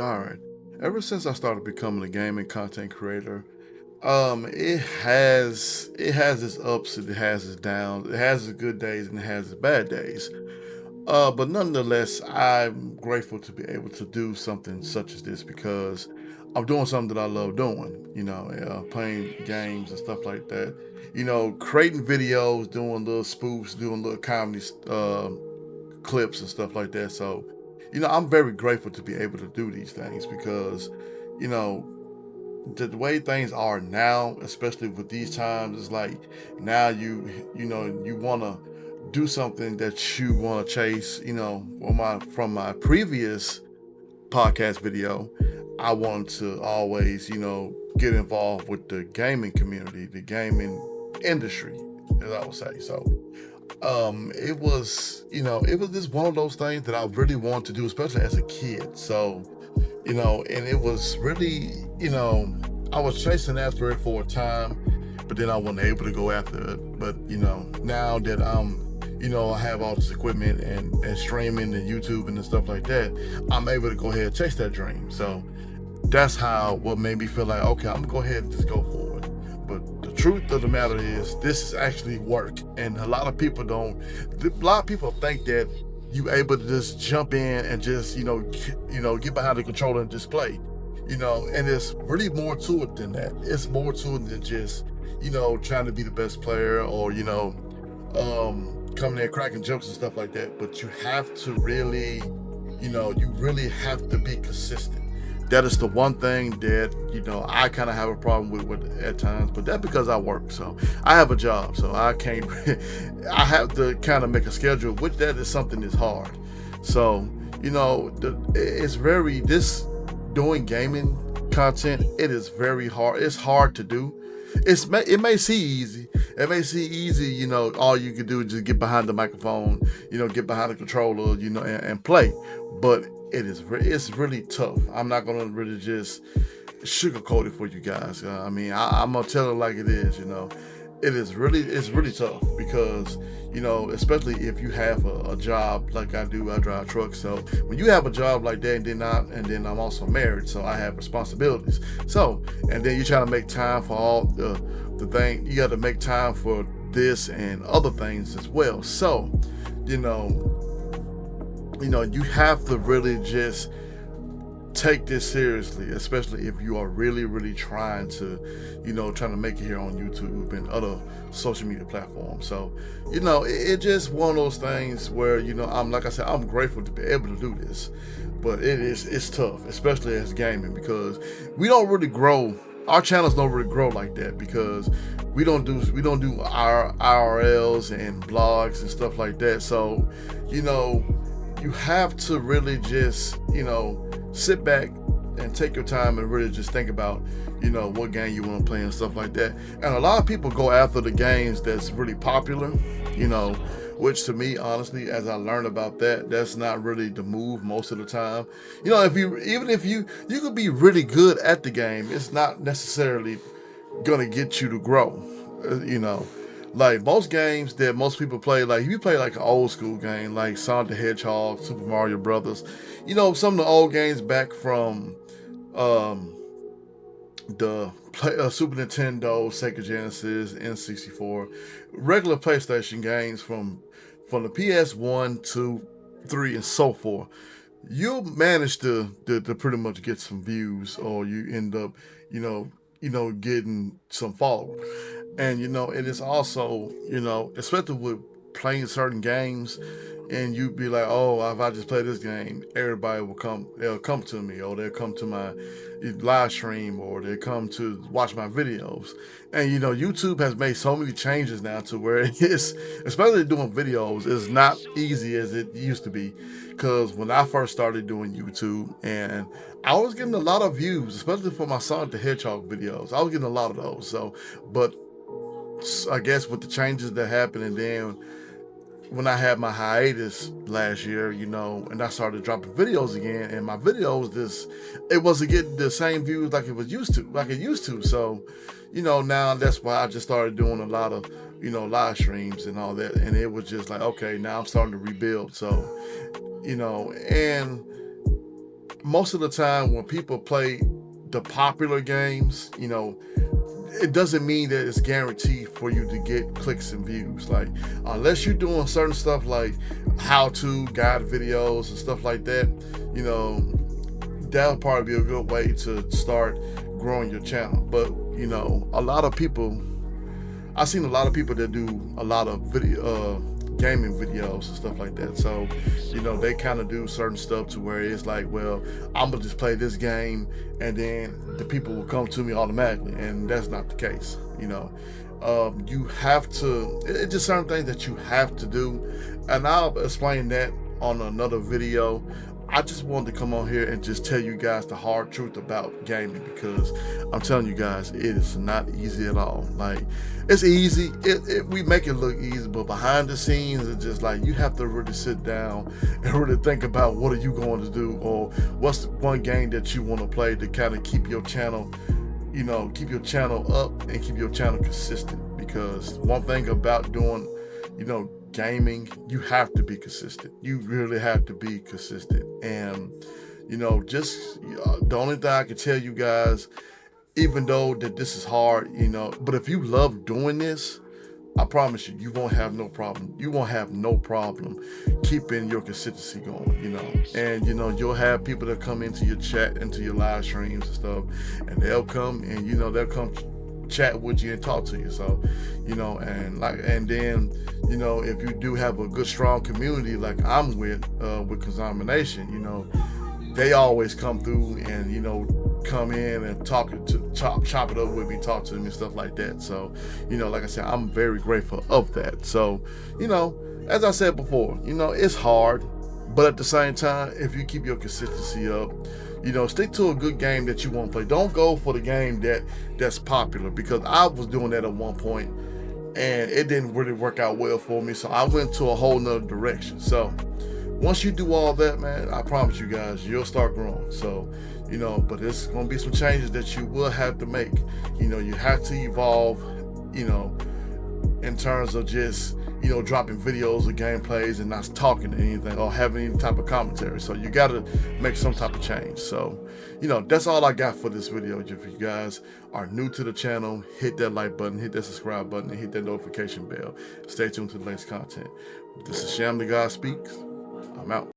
All right. Ever since I started becoming a gaming content creator, it has its ups and it has its downs. It has its good days and it has its bad days. But nonetheless, I'm grateful to be able to do something such as this because I'm doing something that I love doing. Playing games and stuff like that. Creating videos, doing little spoofs, doing little comedy clips and stuff like that. So, I'm very grateful to be able to do these things because, you know, the way things are now, especially with these times, is like now you want to do something that you want to chase. From my previous podcast video, I wanted to always get involved with the gaming community, the gaming industry, as I would say. So it was just one of those things that I really wanted to do, especially as a kid. So, and it was really, I was chasing after it for a time, but then I wasn't able to go after it. But, now that I have all this equipment and streaming and YouTube and stuff like that, I'm able to go ahead and chase that dream. So that's what made me feel like, okay, I'm gonna go ahead and just go for it. But the truth of the matter is, this is actually work, and a lot of people don't. A lot of people think that you able to just jump in and just get behind the controller and just play, and it's really more to it than that. It's more to it than just trying to be the best player or coming there cracking jokes and stuff like that. But you have to really, you really have to be consistent. That is the one thing that I kind of have a problem with at times, but that's because I work. So I have a job, so I can't. I have to kind of make a schedule. Which that is something that's hard. So it's very this doing gaming content. It is very hard. It's hard to do. It may seem easy. It may seem easy. All you can do is just get behind the microphone. Get behind the controller. And play. But it's really tough. I'm not gonna really just sugarcoat it for you guys. I mean, I'm gonna tell it like it is. It's really tough because especially if you have a job like I do. I drive trucks. So when you have a job like that, and then I'm also married, so I have responsibilities. So and then you're trying to make time for all the thing. You got to make time for this and other things as well. So you know you have to really just take this seriously, especially if you are really, really trying to make it here on YouTube and other social media platforms. So, it just one of those things where, I'm like I said, I'm grateful to be able to do this. But it's tough, especially as gaming, because we don't really grow. Our channels don't really grow like that because we don't do our IRLs and blogs and stuff like that. So, you have to really just sit back and take your time and really just think about what game you want to play and stuff like that. And a lot of people go after the games that's really popular, which to me, honestly, as I learned about that's not really the move most of the time. If you could be really good at the game, it's not necessarily gonna get you to grow. Like most games that most people play, like if you play like an old school game like Sonic the Hedgehog, Super Mario Brothers, some of the old games back from um, the Super Nintendo, Sega Genesis, N64, regular PlayStation games from the PS1 to 3 and so forth, you'll manage to pretty much get some views, or you end up, getting some followers. And it is also, especially with playing certain games, and you be like, oh, if I just play this game, everybody will come. They'll come to me, or they'll come to my live stream, or they come to watch my videos. And YouTube has made so many changes now to where it's, especially doing videos, is not easy as it used to be. Because when I first started doing YouTube, and I was getting a lot of views, especially for my Sonic the Hedgehog videos, I was getting a lot of those. So, but I guess with the changes that happened, and then when I had my hiatus last year, and I started dropping videos again, and my videos it wasn't getting the same views like it used to. So, now that's why I just started doing a lot of, live streams and all that, and it was just like, okay, now I'm starting to rebuild. So, and most of the time when people play the popular games, you know, it doesn't mean that it's guaranteed for you to get clicks and views. Like, unless you're doing certain stuff like how-to guide videos and stuff like that, you know, that'll probably be a good way to start growing your channel. But you know, a lot of people, I've seen a lot of people that do a lot of video gaming videos and stuff like that. So, you know, they kind of do certain stuff to where it's like, well, I'm gonna just play this game and then the people will come to me automatically, and that's not the case. You know, you have to, it's just certain things that you have to do, and I'll explain that on another video. I just wanted to come on here and just tell you guys the hard truth about gaming, because I'm telling you guys, it is not easy at all. Like, it's easy, we make it look easy, but behind the scenes, it's just like you have to really sit down and really think about what are you going to do, or what's the one game that you want to play to kind of keep your channel, you know, keep your channel up and keep your channel consistent. Because one thing about doing, you know, gaming, you have to be consistent. You really have to be consistent. And you know, just the only thing I can tell you guys, even though that this is hard, you know, but if you love doing this, I promise you, you won't have no problem. You won't have no problem keeping your consistency going, you know. And, you know, you'll have people that come into your chat, into your live streams and stuff, and they'll come and, you know, they'll come chat with you and talk to you. So, you know, and then, you know, if you do have a good, strong community like I'm with Kazama Nation, you know, they always come through and, you know, come in and chop it up with me, talk to me and stuff like that. So, you know, like I said, I'm very grateful of that. So, you know, as I said before, you know, it's hard, but at the same time, if you keep your consistency up, you know, stick to a good game that you want to play. Don't go for the game that's popular, because I was doing that at one point and it didn't really work out well for me. So I went to a whole nother direction. So once you do all that, man, I promise you guys, you'll start growing. So, you know, but there's going to be some changes that you will have to make. You know, you have to evolve, you know, in terms of just, you know, dropping videos or gameplays and not talking to anything or having any type of commentary. So you got to make some type of change. So, you know, that's all I got for this video. If you guys are new to the channel, hit that like button, hit that subscribe button, and hit that notification bell. Stay tuned to the latest content. This is Sham the God Speaks. I'm out.